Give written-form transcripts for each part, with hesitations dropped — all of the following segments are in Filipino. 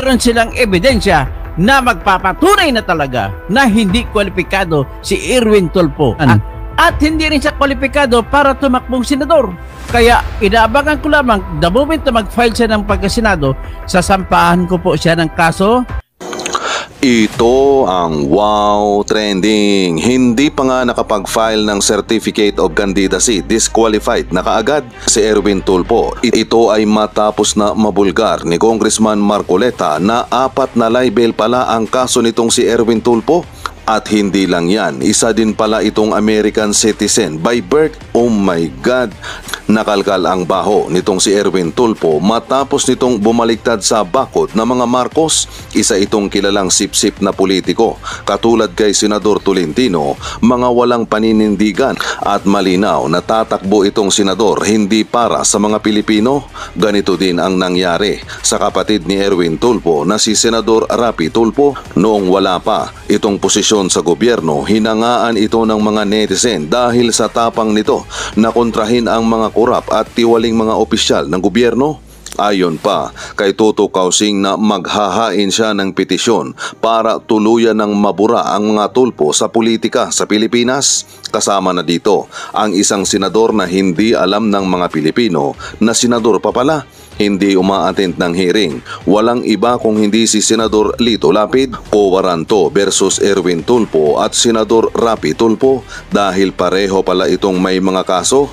meron silang ebidensya na magpapatunay na talaga na hindi kwalipikado si Erwin Tulfo. At hindi rin siya kwalipikado para tumakbong senador. Kaya inaabangan ko lamang the moment na mag-file siya ng pagkasenado, sasampahan ko po siya ng kaso. Ito ang wow trending. Hindi pa nga nakapag-file ng Certificate of Candidacy, disqualified na kaagad si Erwin Tulfo. Ito ay matapos na mabulgar ni Congressman Marcoleta na 4 na libel pala ang kaso nitong si Erwin Tulfo. At hindi lang yan, isa din pala itong American citizen by birth. Oh my God! Nakalkal ang baho nitong si Erwin Tulfo matapos nitong bumaliktad sa bakod ng mga Marcos. Isa itong kilalang sip-sip na politiko. Katulad kay Senador Tolentino, mga walang paninindigan at malinaw na tatakbo itong senador hindi para sa mga Pilipino. Ganito din ang nangyari sa kapatid ni Erwin Tulfo na si Senador Rapi Tulfo. Noong wala pa itong posisyon sa gobyerno, hinangaan ito ng mga netizen dahil sa tapang nito na kontrahin ang mga korap at tiwaling mga opisyal ng gobyerno. Ayon pa kay Toto Kausing na maghahain siya ng petisyon para tuluyan ng mabura ang mga Tulfo sa politika sa Pilipinas. Kasama na dito ang isang senador na hindi alam ng mga Pilipino na senador pa pala. Hindi uma-attend ng hearing. Walang iba kung hindi si Senador Lito Lapid, Covaranto versus Erwin Tulfo at Senador Rapi Tulfo dahil pareho pala itong may mga kaso.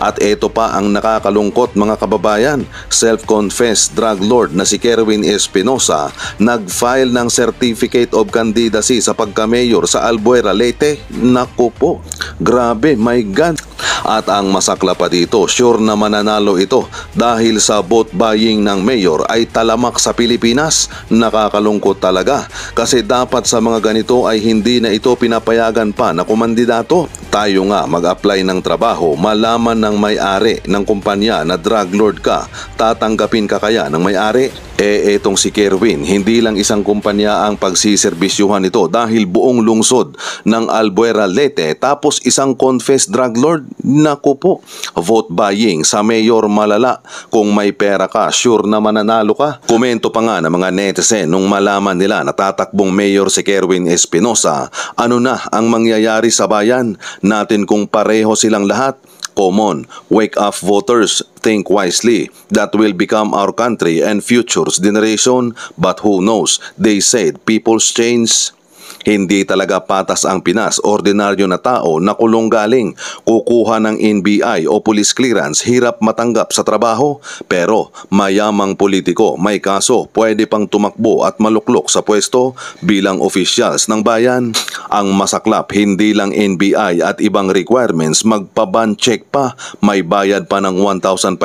At ito pa ang nakakalungkot mga kababayan, self-confessed drug lord na si Kerwin Espinosa nag-file ng Certificate of Candidacy sa pagka-mayor sa Albuera, Leyte. Naku po, grabe, my God. At ang masakla pa dito, sure na mananalo ito dahil sa vote buying ng mayor ay talamak sa Pilipinas. Nakakalungkot talaga kasi dapat sa mga ganito ay hindi na ito pinapayagan pa na kumandidato. Tayo nga mag-apply ng trabaho, malaman ng may-ari ng kumpanya na drug lord ka, tatanggapin ka kaya ng may-ari? Etong si Kerwin, hindi lang isang kumpanya ang pagsiserbisyuhan ito dahil buong lungsod ng Albuera, Leyte, tapos isang confessed drug lord. Naku po, vote buying sa mayor malala. Kung may pera ka, sure na mananalo ka. Komento pa nga ng mga netizen nung malaman nila na tatakbong mayor si Kerwin Espinosa, ano na ang mangyayari sa bayan natin kung pareho silang lahat? Common, wake up voters, think wisely. That will become our country and future's generation. But who knows? They said people's change. Hindi talaga patas ang Pinas, ordinaryo na tao na kulong galing, kukuha ng NBI o police clearance, hirap matanggap sa trabaho. Pero mayamang politiko, may kaso, pwede pang tumakbo at maluklok sa pwesto bilang officials ng bayan. Ang masaklap, hindi lang NBI at ibang requirements, magpa-ban check pa, may bayad pa ng 1,500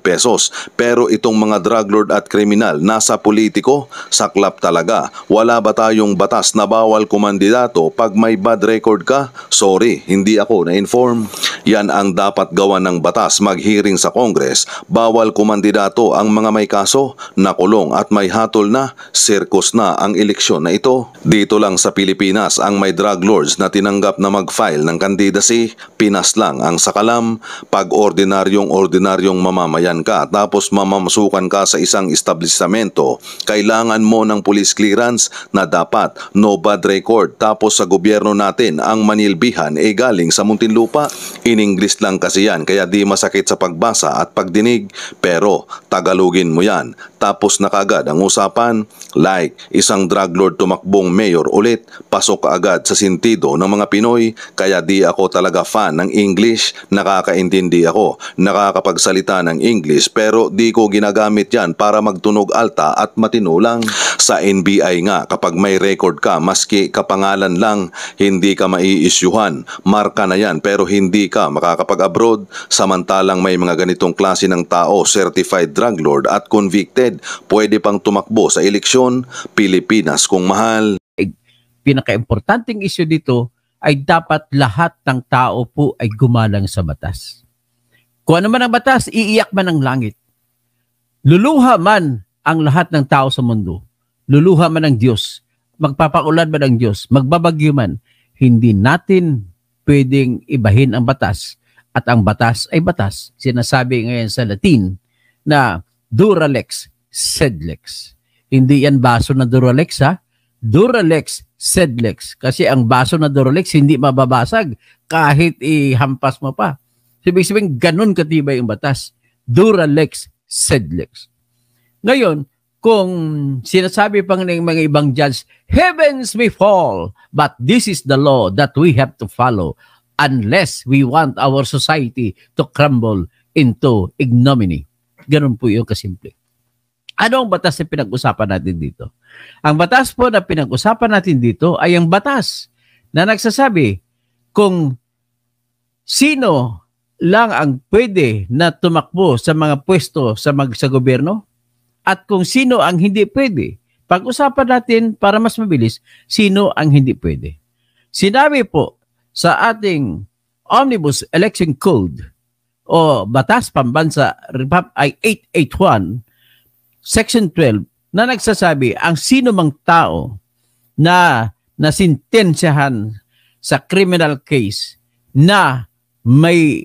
pesos. Pero itong mga drug lord at kriminal, nasa politiko, saklap talaga. Wala ba tayong batas na bawal kumandidato pag may bad record ka? Sorry, hindi ako na-inform. Yan ang dapat gawa ng batas, mag-hearing sa Congress. Bawal kumandidato ang mga may kaso, nakulong at may hatol na, circus na ang eleksyon na ito. Dito lang sa Pilipinas ang may drug lords na tinanggap na mag-file ng candidacy. Pinas lang ang sakalam. Pag ordinaryong mamamayan ka tapos mamamasukan ka sa isang establishmento, kailangan mo ng police clearance na dapat no bad record. Tapos sa gobyerno natin, ang manilbihan ay galing sa Muntinlupa. In English lang kasi yan, kaya di masakit sa pagbasa at pagdinig. Pero Tagalogin mo yan. Tapos na kaagad ang usapan. Like, isang drug lord tumakbong mayor ulit, pasok kaagad sa sentido ng mga Pinoy. Kaya di ako talaga fan ng English. Nakakaintindi ako, nakakapagsalita ng English, pero di ko ginagamit yan para magtunog alta at matino lang. Sa NBI nga, kapag may record ka, maski kapangalan lang, hindi ka mai-issuehan. Marka na yan, pero hindi ka makakapag-abroad. Samantalang may mga ganitong klase ng tao, certified drug lord at convicted, pwede pang tumakbo sa eleksyon. Pilipinas kung mahal. Pinaka-importanting issue dito ay dapat lahat ng tao po ay gumalang sa batas. Kung ano man ang batas, iiyak man ang langit. Luluha man ang lahat ng tao sa mundo. Luluha man ang Diyos. Magpapaulan man ang Diyos. Magbabagyo man. Hindi natin pwedeng ibahin ang batas. At ang batas ay batas. Sinasabi ngayon sa Latin na dura lex, sed lex. Hindi yan baso na Duralex, ha? Duralex, Sedlex. Kasi ang baso na Duralex hindi mababasag kahit ihampas mo pa. Ibig sabihin, ganun katibay yung batas. Duralex, Sedlex. Ngayon, kung sinasabi pang ng mga ibang judge, heavens may fall, but this is the law that we have to follow unless we want our society to crumble into ignominy. Ganun po yung kasimple. Ano ang batas na pinag-usapan natin dito? Ang batas po na pinag-usapan natin dito ay ang batas na nagsasabi kung sino lang ang pwede na tumakbo sa mga pwesto sa gobyerno at kung sino ang hindi pwede. Pag-usapan natin para mas mabilis, sino ang hindi pwede. Sinabi po sa ating Omnibus Election Code o Batas Pambansa ay 881 Section 12 na nagsasabi ang sino mang tao na nasintensyahan sa criminal case na may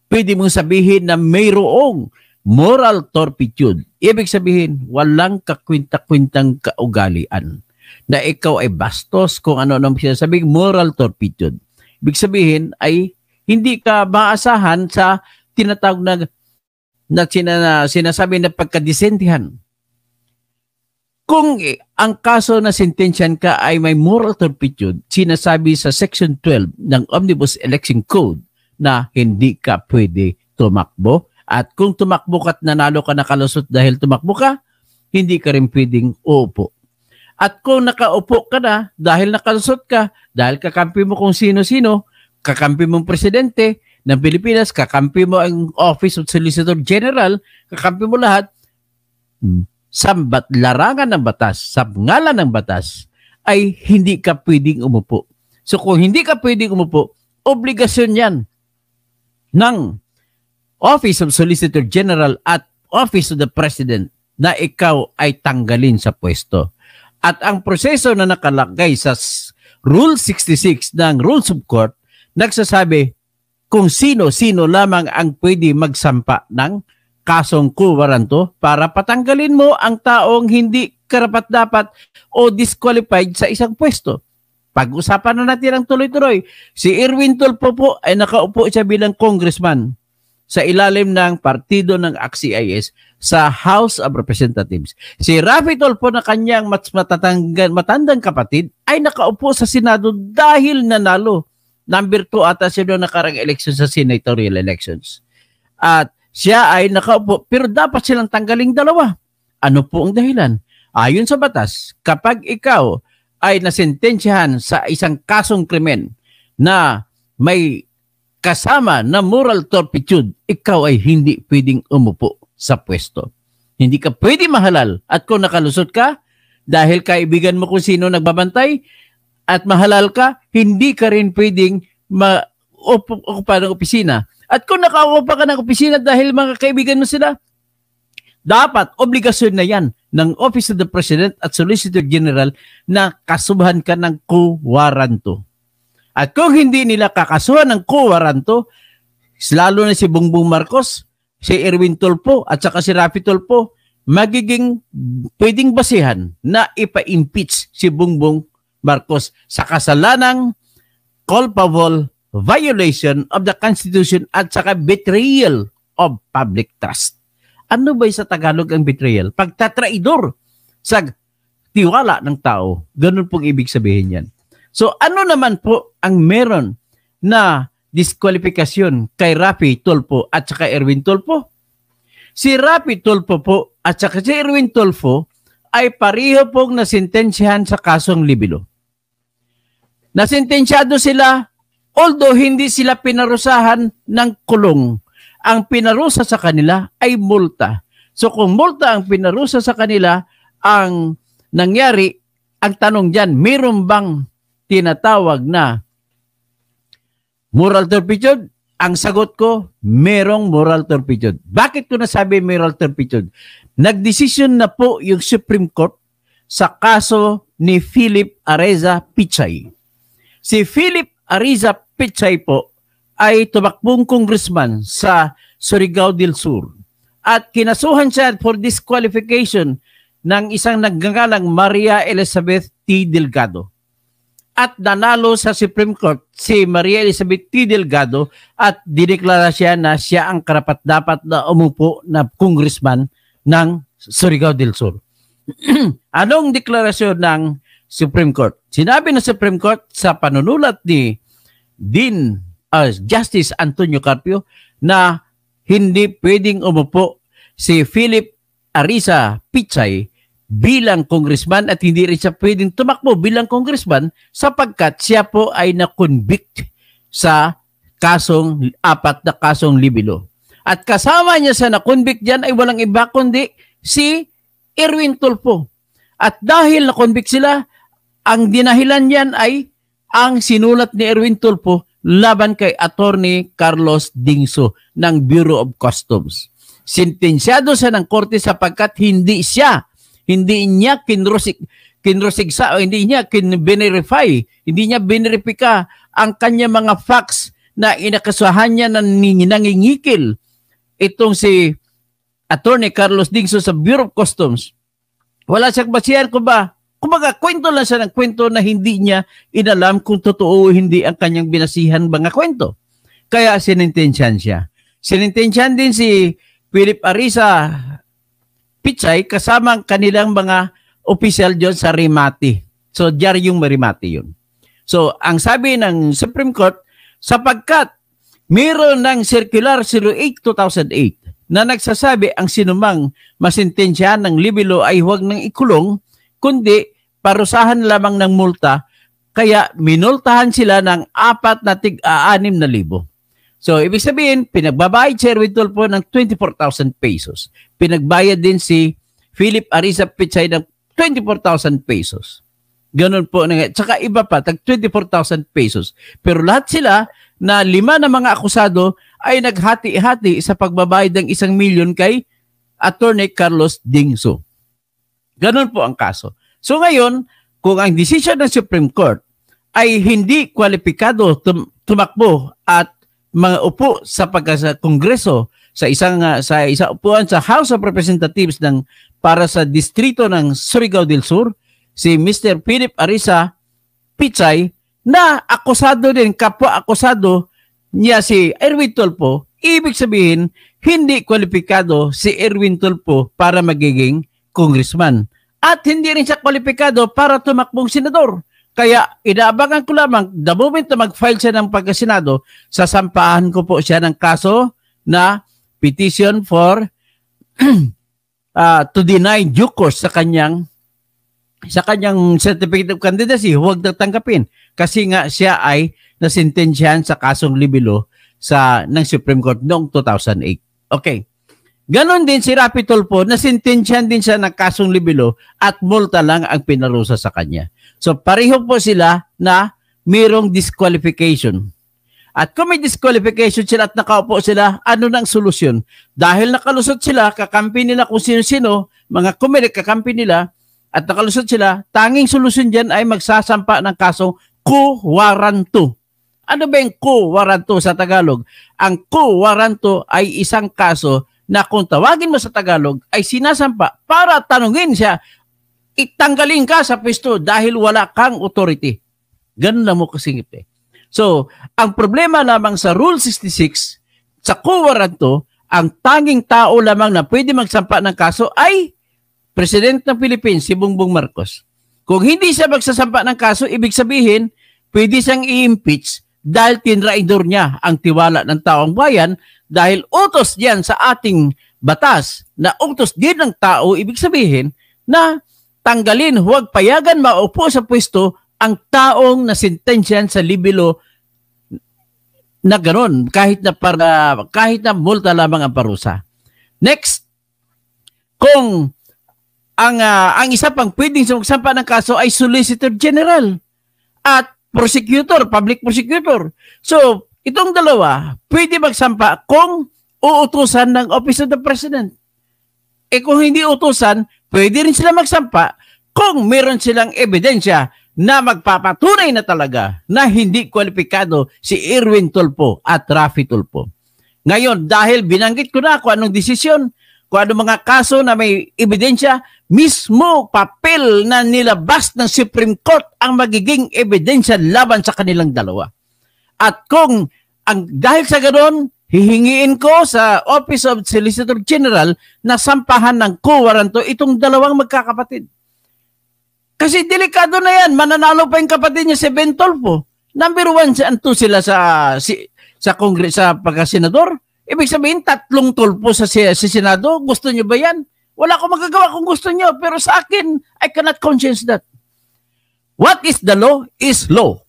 pwede mong sabihin na mayroong moral turpitude. Ibig sabihin, walang kakwinta-kwintang kaugalian. Na ikaw ay bastos kung ano-ano sinasabing moral turpitude. Ibig sabihin ay hindi ka maasahan sa tinatawag na sinasabi na pagkadisentihan. Kung ang kaso na sentensyan ka ay may moral turpitude, sinasabi sa Section 12 ng Omnibus Election Code na hindi ka pwede tumakbo. At kung tumakbo ka at nanalo ka nakalusot dahil tumakbo ka, hindi ka rin pwedeng uupo. At kung nakaupo ka na dahil nakalusot ka, dahil kakampi mo kung sino-sino, kakampi mong presidente ng Pilipinas, kakampi mo ang Office of Solicitor General, kakampi mo lahat, sa larangan ng batas, sa ngalan ng batas, ay hindi ka pwedeng umupo. So kung hindi ka pwedeng umupo, obligasyon yan ng Office of Solicitor General at Office of the President na ikaw ay tanggalin sa pwesto. At ang proseso na nakalagay sa Rule 66 ng Rules of Court, nagsasabi kung sino-sino lamang ang pwede magsampa ng kasong quo warranto para patanggalin mo ang taong hindi karapat-dapat o disqualified sa isang pwesto. Pag-usapan na natin ang tuloy-tuloy. Si Erwin Tulfo po ay nakaupo siya bilang congressman sa ilalim ng partido ng ACT-CIS sa House of Representatives. Si Raffy Tulfo na kanyang matandang kapatid ay nakaupo sa Senado dahil nanalo. Number 2 ata siya doon nakarang election sa senatorial elections. At siya ay nakaupo, pero dapat silang tanggaling dalawa. Ano po ang dahilan? Ayon sa batas, kapag ikaw ay nasentensyahan sa isang kasong krimen na may kasama na moral turpitude, ikaw ay hindi pwedeng umupo sa pwesto. Hindi ka pwede mahalal. At kung nakalusot ka, dahil kaibigan mo kung sino nagbabantay, at mahalal ka, hindi ka rin pwedeng maupa ng opisina. At kung nakaupa ka ng opisina dahil mga kaibigan mo sila, dapat obligasyon na yan ng Office of the President at Solicitor General na kasuhan ka ng quo warranto. At kung hindi nila kakasuhan ng quo warranto, lalo na si Bongbong Marcos, si Erwin Tulfo at saka si Raffy Tulfo, magiging pwedeng basihan na ipa-impeach si Bongbong Marcos sa kasalanang culpable violation of the Constitution at saka betrayal of public trust. Ano ba sa Tagalog ang betrayal? Pagtatraidor sa tiwala ng tao. Ganun pong ibig sabihin yan. So ano naman po ang meron na diskwalifikasyon kay Raffy Tulfo at saka Erwin Tulfo? Si Raffy Tulfo po at saka si Erwin Tulfo ay pareho pong nasentensyahan sa kasong libelo. Nasentensyado sila, although hindi sila pinarusahan ng kulong. Ang pinarusa sa kanila ay multa. So kung multa ang pinarusa sa kanila, ang nangyari, ang tanong dyan, mayroon bang tinatawag na moral turpitude? Ang sagot ko, merong moral turpitude. Bakit ko nasabi moral turpitude? Nagdesisyon na po yung Supreme Court sa kaso ni Philip Areza Pichay. Si Philip Areza Pichay po ay tumakbong congressman sa Surigao del Sur at kinasuhan siya for disqualification ng isang nagngangalang Maria Elizabeth T. Delgado. At nanalo sa Supreme Court si Maria Elizabeth T. Delgado at dineklara siya na siya ang karapat-dapat na umupo na congressman ng Surigao del Sur. Anong deklarasyon ng Supreme Court? Sinabi ng Supreme Court sa panunulat ni Justice Antonio Carpio na hindi pwedeng umupo si Philip Arisa Pichay bilang congressman at hindi rin siya pwedeng tumakbo bilang congressman sapagkat siya po ay na-convict sa apat na kasong libelo. At kasama niya sa na-convict dyan ay walang iba kundi si Erwin Tulfo. At dahil na-convict sila, ang dinahilan niyan ay ang sinulat ni Erwin Tulfo laban kay Attorney Carlos Dingso ng Bureau of Customs. Sentensyado siya ng korte sapagkat hindi niya kinrosigsa o hindi niya kinverify, hindi niya bineripika ang kanya mga facts na inakasuhan niya na nangingikil itong si Attorney Carlos Dingso sa Bureau of Customs. Wala siyang basihan kumbaga kwento lang siya ng kwento na hindi niya inalam kung totoo o hindi ang kanyang binasihan mga kwento. Kaya sinintensyan siya. Sinintensyan din si Philip Arisa Pichay kasama ang kanilang mga opisyal dyan sa Rimati. So, diyaryong Rimati yun. So, ang sabi ng Supreme Court, sapagkat mayroon ng Circular 08-2008 na nagsasabi ang sinumang masintensyahan ng libelo ay huwag nang ikulong, kundi parusahan lamang ng multa, kaya minultahan sila ng 4,600. So, ibig sabihin, pinagbabayad si Erwin Tulfo ng 24,000 pesos. Pinagbayad din si Philip Arisa Pichay ng 24,000 pesos. Ganun po. Tsaka iba pa, tag 24,000 pesos. Pero lahat sila na 5 na mga akusado ay naghati-hati sa pagbabayad ng 1 milyon kay Attorney Carlos Dingso. Ganun po ang kaso. So ngayon, kung ang desisyon ng Supreme Court ay hindi kwalipikado tumakbo at mga upo sa Kongreso sa isang upuan sa House of Representatives para sa distrito ng Surigao del Sur, si Mr. Philip Arisa Pichay na akusado din, kapwa-akusado niya si Erwin Tulfo, ibig sabihin hindi kwalipikado si Erwin Tulfo para magiging congressman. At hindi rin siya kwalipikado para tumakbong senador. Kaya inaabangan ko lamang, the moment na mag-file siya ng pagkasenado, sasampahan ko po siya ng kaso na petition for to deny due course sa kanyang certificate of candidacy. Huwag na tanggapin. Kasi nga siya ay nasintensyahan sa kasong libelo ng Supreme Court noong 2008. Okay. Ganon din si Rapi Tulfo, nasintensyahan din siya ng kasong libelo at multa lang ang pinarusa sa kanya. So pareho po sila na mayroong disqualification. At kung may disqualification sila at nakaupo sila, ano nang solusyon? Dahil nakalusot sila, kakampi nila kung sino-sino, mga kumilik kakampi nila, at nakalusot sila, tanging solusyon dyan ay magsasampa ng kasong quo warranto. Ano ba yung quo warranto sa Tagalog? Ang quo warranto ay isang kaso na kung tawagin mo sa Tagalog ay sinasampa para tanungin siya, itanggalin ka sa pwesto dahil wala kang authority. Ganun lang mo kasingip eh. So, ang problema lamang sa Rule 66, sa quo warranto, ang tanging tao lamang na pwede magsampa ng kaso ay President ng Philippines, si Bongbong Marcos. Kung hindi siya magsasampa ng kaso, ibig sabihin, pwede siyang i-impeach dahil tinraidor niya ang tiwala ng taong bayan dahil utos diyan sa ating batas na utos din ng tao, ibig sabihin na tanggalin, huwag payagan maupo sa pwesto ang taong nasintensyahan sa libelo na gano'n, kahit na multa lamang ang parusa. Next, kung ang isa pang pwedeng magsampa ng kaso ay Solicitor General at prosecutor, public prosecutor. So, itong dalawa, pwede magsampa kung uutusan ng Office of the President. Kung hindi utusan, pwede rin sila magsampa kung meron silang ebidensya na magpapatunay na talaga na hindi kwalipikado si Erwin Tulfo at Rafi Tulfo. Ngayon, dahil binanggit ko na kung anong desisyon, kung ano mga kaso na may ebidensya, mismo papel na nilabas ng Supreme Court ang magiging ebidensya laban sa kanilang dalawa. At kung dahil sa ganoon, hihingiin ko sa Office of Solicitor General na sampahan ng quo warranto itong dalawang magkakapatid. Kasi delikado na yan, mananalo pa yung kapatid niya si Ben Tolpo. Number 1 and 2 sila sa Congress, sa pagkasenador. Ibig sabihin, 3 tulpo sa Senado. Gusto nyo ba yan? Wala akong magagawa kung gusto nyo. Pero sa akin, I cannot conscience that. What is the law is law.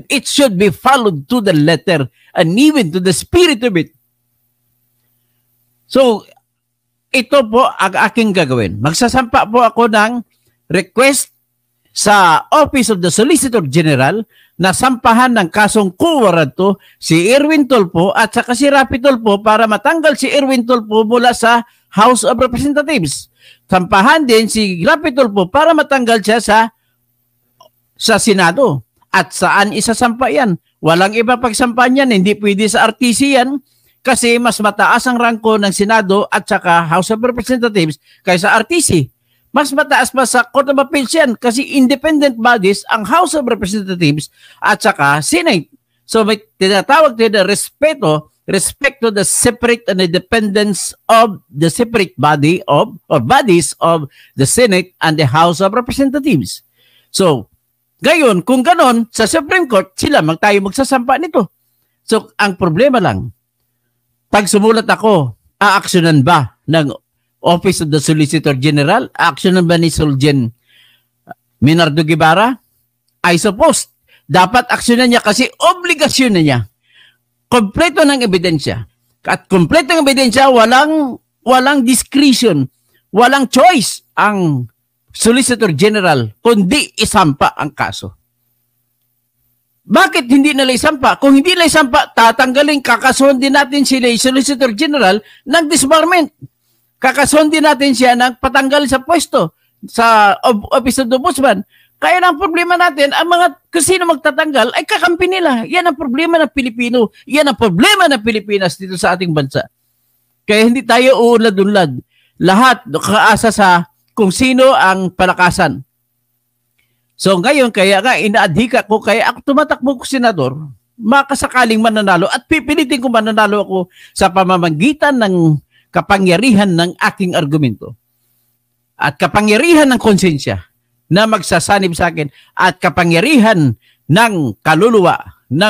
It should be followed to the letter and even to the spirit of it. So, ito po ang aking gagawin. Magsasampa po ako ng request sa Office of the Solicitor General na sampahan ng kasong quo warranto si Erwin Tulfo at saka si Rapi Tulfo para matanggal si Erwin Tulfo mula sa House of Representatives. Sampahan din si Rapi Tulfo para matanggal siya sa Senado. At saan isasampa yan? Walang iba pagsampahan yan. Hindi pwede sa RTC yan kasi mas mataas ang rangko ng Senado at saka House of Representatives kaysa RTC. Mas mataas pa sa Court of Appeals yan kasi independent bodies ang House of Representatives at saka Senate. So may tinatawag tayo na respect to the separate and independence of the separate body of or bodies of the Senate and the House of Representatives. So, gayon, kung ganon, sa Supreme Court, sila tayo magsasampa nito. So, ang problema lang, pag sumulat ako, aaksyonan ba ng Office of the Solicitor General? Aksyonan ba ni Solgen Minardo Guevara? I suppose, dapat aksyonan niya kasi obligasyon na niya. Kompleto ng ebidensya. At kompleto ng ebidensya, walang discretion, walang choice ang Solicitor General kundi isampa ang kaso. Bakit hindi nila isampa? Kung hindi nila isampa, tatanggalin, kakasuhan din natin sila Solicitor General ng disbarment. Kakasuhan din natin siya ng patanggal sa pwesto sa Office of the Ombudsman. Kaya ang problema natin, ang mga kasino magtatanggal ay kakampi nila. Yan ang problema ng Pilipino. Yan ang problema ng Pilipinas dito sa ating bansa. Kaya hindi tayo uulad-ulad. Lahat kaasa sa kung sino ang palakasan. So ngayon, kaya nga inaadhika ko, kaya ako tumatakbo ko senador, makasakaling mananalo at pipilitin ko mananalo ako sa pamamagitan ng kapangyarihan ng aking argumento at kapangyarihan ng konsensya na magsasanib sa akin at kapangyarihan ng kaluluwa ng